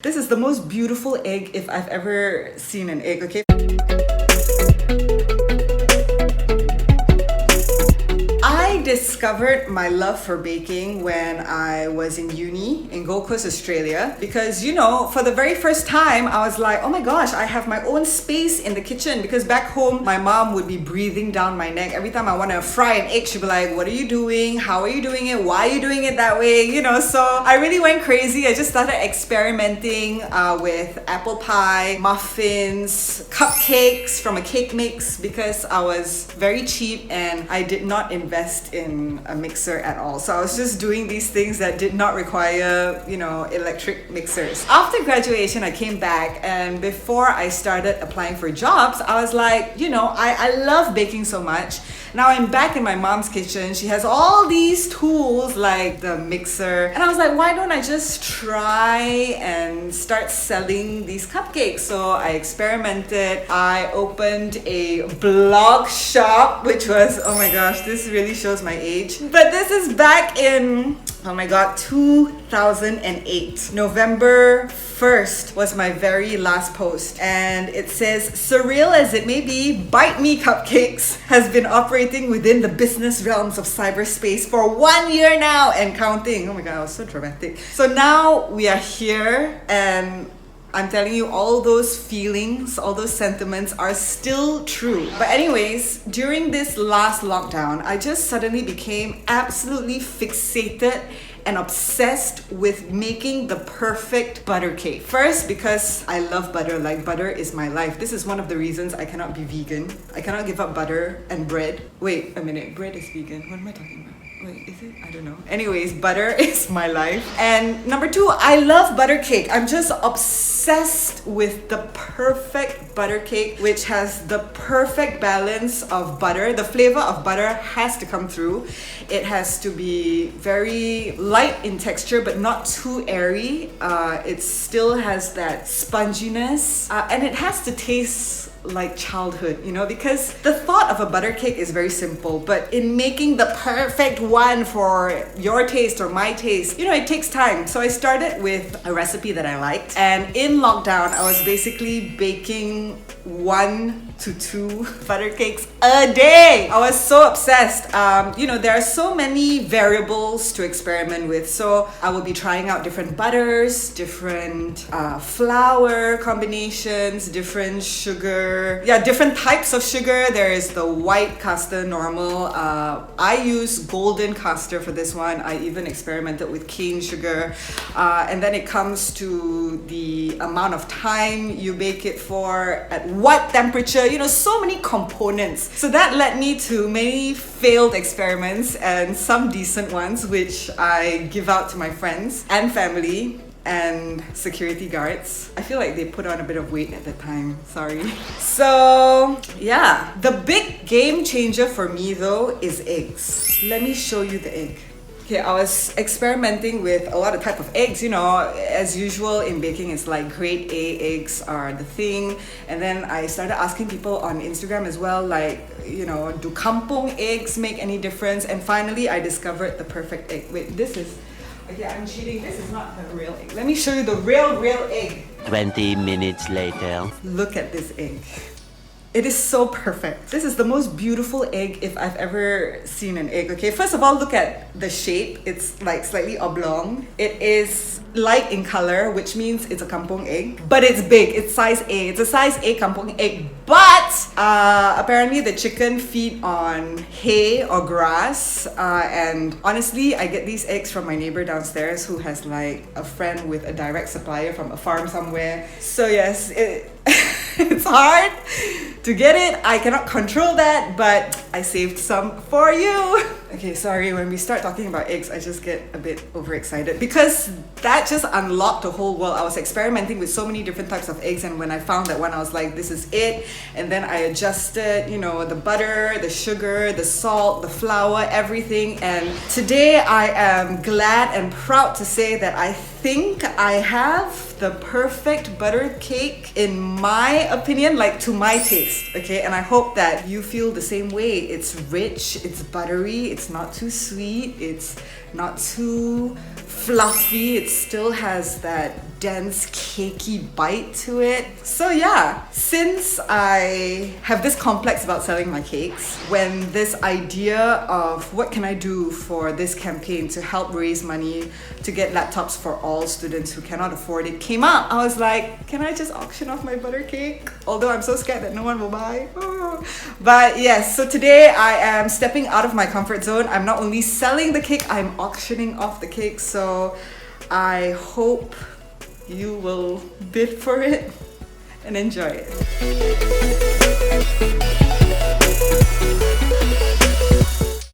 This is the most beautiful egg if I've ever seen an egg, okay? I discovered my love for baking when I was in uni in Gold Coast, Australia, because for the very first time I was like, oh my gosh, I have my own space in the kitchen, because back home my mom would be breathing down my neck every time I want to fry an egg. She'd be like, what are you doing? How are you doing it? Why are you doing it that way? So I really went crazy. I just started experimenting with apple pie, muffins, cupcakes from a cake mix, because I was very cheap and I did not invest in a mixer at all. So I was just doing these things that did not require, electric mixers. After graduation, I came back, and before I started applying for jobs, I was like, I love baking so much. Now I'm back in my mom's kitchen. She has all these tools like the mixer. And I was like, why don't I just try and start selling these cupcakes? So I experimented. I opened a blog shop, which was, oh my gosh, this really shows my age. But this is back in, oh my god, 2008. November 1st was my very last post, and it says, surreal as it may be, Bite Me Cupcakes has been operating within the business realms of cyberspace for 1 year now and counting. Oh my god, I was so dramatic. So now we are here, and I'm telling you, all those feelings, all those sentiments are still true. But anyways, during this last lockdown, I just suddenly became absolutely fixated and obsessed with making the perfect butter cake. First, because I love butter. Like, butter is my life. This is one of the reasons I cannot be vegan. I cannot give up butter and bread. Wait a minute, bread is vegan. What am I talking about? Wait, is it? I don't know. Anyways, butter is my life. And number two, I love butter cake. I'm just obsessed with the perfect butter cake, which has the perfect balance of butter. The flavor of butter has to come through. It has to be very light in texture, but not too airy. It still has that sponginess, and it has to taste like childhood, because the thought of a butter cake is very simple, but in making the perfect one for your taste or my taste, it takes time. So I started with a recipe that I liked, and in lockdown I was basically baking 1 to 2 butter cakes a day. I was so obsessed. There are so many variables to experiment with, so I will be trying out different butters, different flour combinations, different sugar, different types of sugar. There is the white caster normal. I use golden caster for this one. I even experimented with cane sugar, and then it comes to the amount of time you bake it for, at what temperature, so many components. So that led me to many failed experiments and some decent ones, which I give out to my friends and family and security guards. I feel like they put on a bit of weight at the time, sorry. So yeah, the big game changer for me though is eggs. Let me show you the egg. Okay, I was experimenting with a lot of type of eggs, as usual in baking, it's like grade A eggs are the thing. And then I started asking people on Instagram as well, like, do kampong eggs make any difference? And finally I discovered the perfect egg. Wait, okay, I'm cheating. This is not the real egg. Let me show you the real egg. 20 minutes later. Look at this egg. It is so perfect. This is the most beautiful egg if I've ever seen an egg. Okay, first of all, look at the shape. It's like slightly oblong. It is light in color, which means it's a kampong egg. But it's big. It's size A. It's a size A kampong egg. But apparently the chicken feed on hay or grass. And honestly, I get these eggs from my neighbor downstairs who has like a friend with a direct supplier from a farm somewhere. So yes, it's hard to get it. I cannot control that, but I saved some for you. Okay, sorry, when we start talking about eggs, I just get a bit overexcited because that just unlocked a whole world. I was experimenting with so many different types of eggs, and when I found that one, I was like, this is it. And then I adjusted, the butter, the sugar, the salt, the flour, everything. And today I am glad and proud to say that I think I have the perfect butter cake in my opinion, like to my taste, okay? And I hope that you feel the same way. It's rich, it's buttery, it's not too sweet, it's not too fluffy. It still has that dense cakey bite to it. So yeah, since I have this complex about selling my cakes, when this idea of what can I do for this campaign to help raise money to get laptops for all students who cannot afford it came up, I was like, can I just auction off my butter cake? Although I'm so scared that no one will buy. Oh. But yes, so today I am stepping out of my comfort zone. I'm not only selling the cake, I'm auctioning off the cake. So I hope you will bid for it and enjoy it.